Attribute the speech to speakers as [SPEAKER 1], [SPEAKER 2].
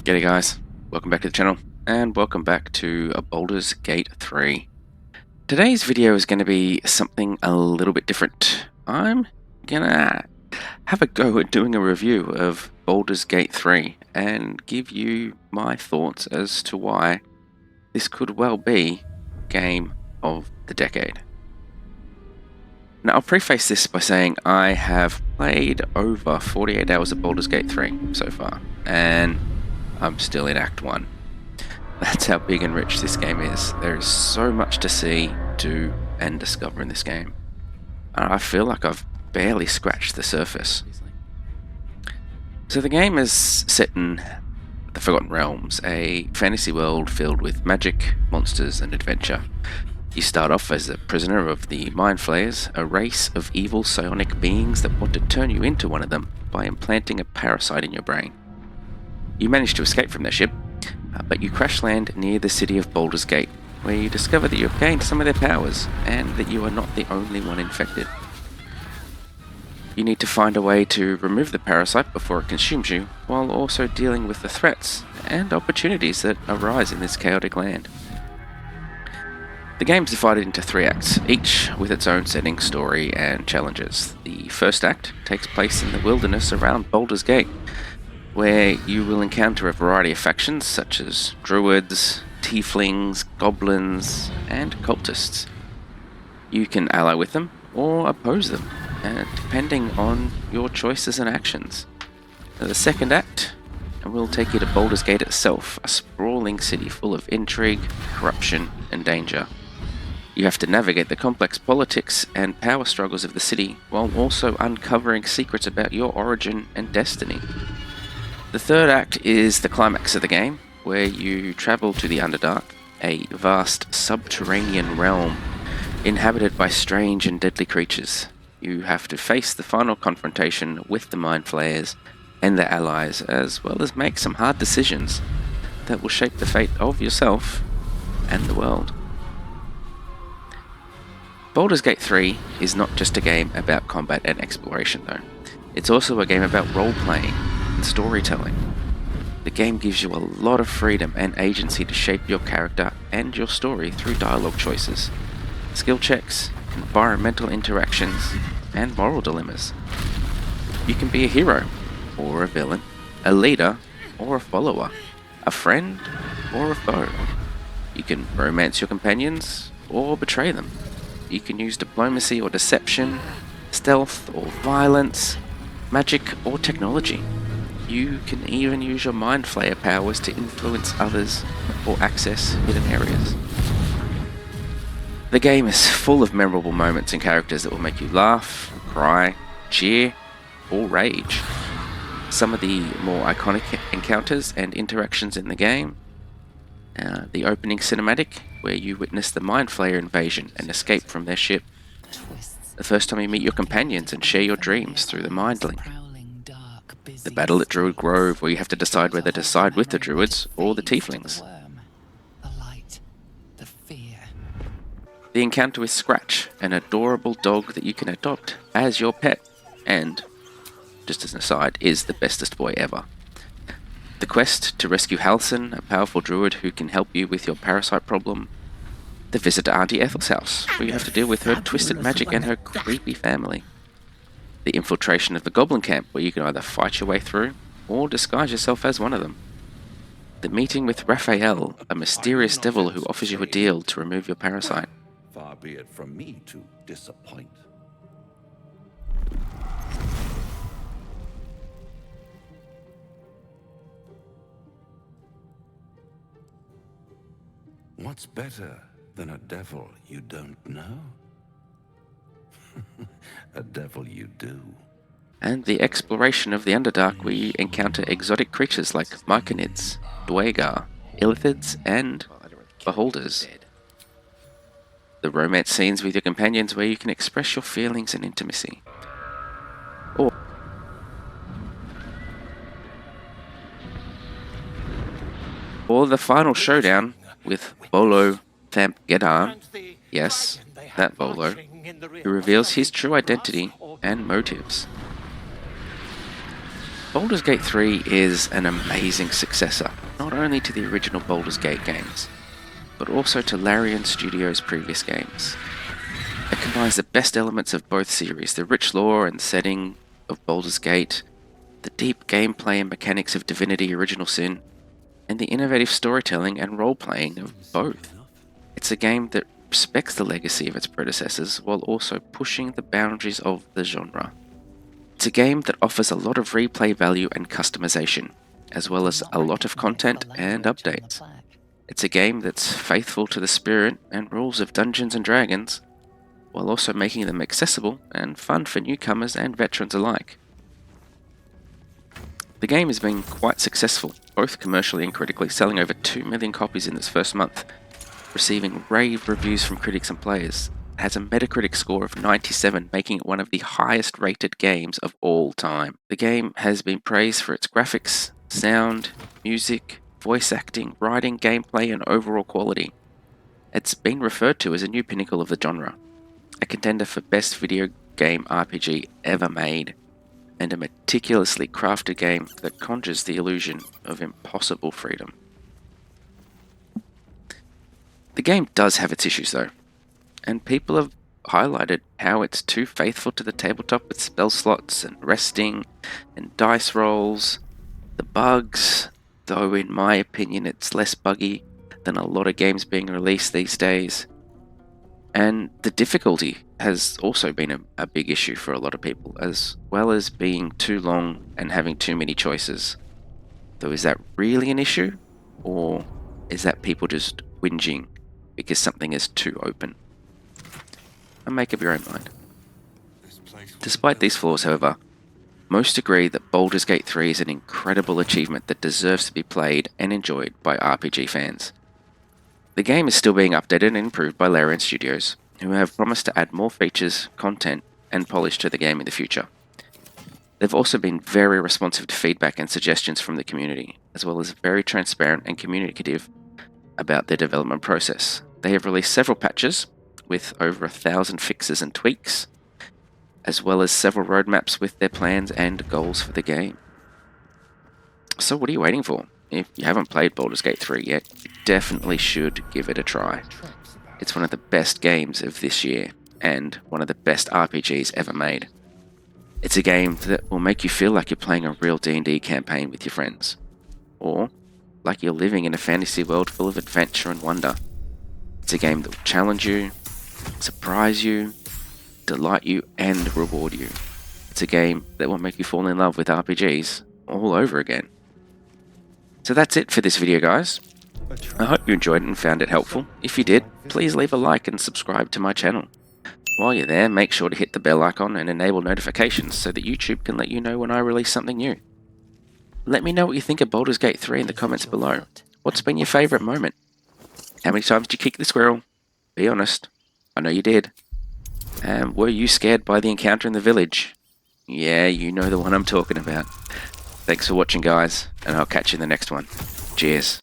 [SPEAKER 1] G'day guys, welcome back to the channel, and welcome back to Baldurs Gate 3. Today's video is going to be something a little bit different. I'm gonna have a go at doing a review of Baldurs Gate 3 and give you my thoughts as to why this could well be Game of the Decade. Now I'll preface this by saying I have played over 48 hours of Baldurs Gate 3 so far, and I'm still in Act 1. That's how big and rich this game is. There is so much to see, do, and discover in this game. And I feel like I've barely scratched the surface. So the game is set in the Forgotten Realms, a fantasy world filled with magic, monsters, and adventure. You start off as a prisoner of the Mind Flayers, a race of evil psionic beings that want to turn you into one of them by implanting a parasite in your brain. You manage to escape from their ship, but you crash land near the city of Baldurs Gate, where you discover that you've gained some of their powers, and that you are not the only one infected. You need to find a way to remove the parasite before it consumes you, while also dealing with the threats and opportunities that arise in this chaotic land. The game's divided into 3 acts, each with its own setting, story, and challenges. The first act takes place in the wilderness around Baldurs Gate, where you will encounter a variety of factions such as druids, tieflings, goblins, and cultists. You can ally with them or oppose them, depending on your choices and actions. The second act will take you to Baldurs Gate itself, a sprawling city full of intrigue, corruption, and danger. You have to navigate the complex politics and power struggles of the city, while also uncovering secrets about your origin and destiny. The third act is the climax of the game, where you travel to the Underdark, a vast subterranean realm inhabited by strange and deadly creatures. You have to face the final confrontation with the Mind Flayers and their allies, as well as make some hard decisions that will shape the fate of yourself and the world. Baldurs Gate 3 is not just a game about combat and exploration though. It's also a game about role-playing and storytelling. The game gives you a lot of freedom and agency to shape your character and your story through dialogue choices, skill checks, environmental interactions, and moral dilemmas. You can be a hero or a villain, a leader or a follower, a friend or a foe. You can romance your companions or betray them. You can use diplomacy or deception, stealth or violence, magic or technology. You can even use your Mind Flayer powers to influence others or access hidden areas. The game is full of memorable moments and characters that will make you laugh, cry, cheer, or rage. Some of the more iconic encounters and interactions in the game: the opening cinematic, where you witness the Mind Flayer invasion and escape from their ship. The first time you meet your companions and share your dreams through the Mind Link. The battle at Druid Grove, where you have to decide whether to side with the druids or the tieflings. The encounter with Scratch, an adorable dog that you can adopt as your pet, and, just as an aside, is the bestest boy ever. The quest to rescue Halcyon, a powerful druid who can help you with your parasite problem. The visit to Auntie Ethel's house, where you have to deal with her twisted magic and her creepy family. The infiltration of the goblin camp, where you can either fight your way through or disguise yourself as one of them. The meeting with Raphael, a mysterious devil who offers you a deal to remove your parasite.
[SPEAKER 2] Far be it from me to disappoint. What's better than a devil you don't know? A devil you do.
[SPEAKER 1] And the exploration of the Underdark, where you encounter exotic creatures like Myconids, Dwagar, Illithids, and Beholders. The romance scenes with your companions, where you can express your feelings and intimacy. Or the final showdown with Bolo Thamp Gedar, yes, that Bolo, who reveals his true identity and motives. Baldurs Gate 3 is an amazing successor only to the original Baldurs Gate games, but also to Larian Studios' previous games. It combines the best elements of both series, the rich lore and setting of Baldur's Gate, the deep gameplay and mechanics of Divinity Original Sin, and the innovative storytelling and role-playing of both. It's a game that respects the legacy of its predecessors while also pushing the boundaries of the genre. It's a game that offers a lot of replay value and customization, as well as a lot of content and updates. It's a game that's faithful to the spirit and rules of Dungeons & Dragons, while also making them accessible and fun for newcomers and veterans alike. The game has been quite successful, both commercially and critically, selling over 2 million copies in its first month, receiving rave reviews from critics and players. It has a Metacritic score of 97, making it one of the highest rated games of all time. The game has been praised for its graphics, sound, music, voice acting, writing, gameplay, and overall quality. It's been referred to as a new pinnacle of the genre, a contender for best video game RPG ever made, and a meticulously crafted game that conjures the illusion of impossible freedom. The game does have its issues though, and people have highlighted how it's too faithful to the tabletop with spell slots and resting and dice rolls. The bugs, though in my opinion it's less buggy than a lot of games being released these days. And the difficulty has also been a big issue for a lot of people, as well as being too long and having too many choices. Though is that really an issue? Or is that people just whinging because something is too open? And make up your own mind. Despite these flaws, however, most agree that Baldur's Gate 3 is an incredible achievement that deserves to be played and enjoyed by RPG fans. The game is still being updated and improved by Larian Studios, who have promised to add more features, content, and polish to the game in the future. They've also been very responsive to feedback and suggestions from the community, as well as very transparent and communicative about their development process. They have released several patches with over 1,000 fixes and tweaks, as well as several roadmaps with their plans and goals for the game. So what are you waiting for? If you haven't played Baldur's Gate 3 yet, you definitely should give it a try. It's one of the best games of this year, and one of the best RPGs ever made. It's a game that will make you feel like you're playing a real D&D campaign with your friends, or like you're living in a fantasy world full of adventure and wonder. It's a game that will challenge you, surprise you, delight you, and reward you. It's a game that will make you fall in love with RPGs all over again. So that's it for this video, guys. I hope you enjoyed it and found it helpful. If you did, please leave a like and subscribe to my channel. While you're there, make sure to hit the bell icon and enable notifications so that YouTube can let you know when I release something new. Let me know what you think of Baldur's Gate 3 in the comments below. What's been your favourite moment? How many times did you kick the squirrel? Be honest. I know you did. And were you scared by the encounter in the village? Yeah, you know the one I'm talking about. Thanks for watching, guys, and I'll catch you in the next one. Cheers.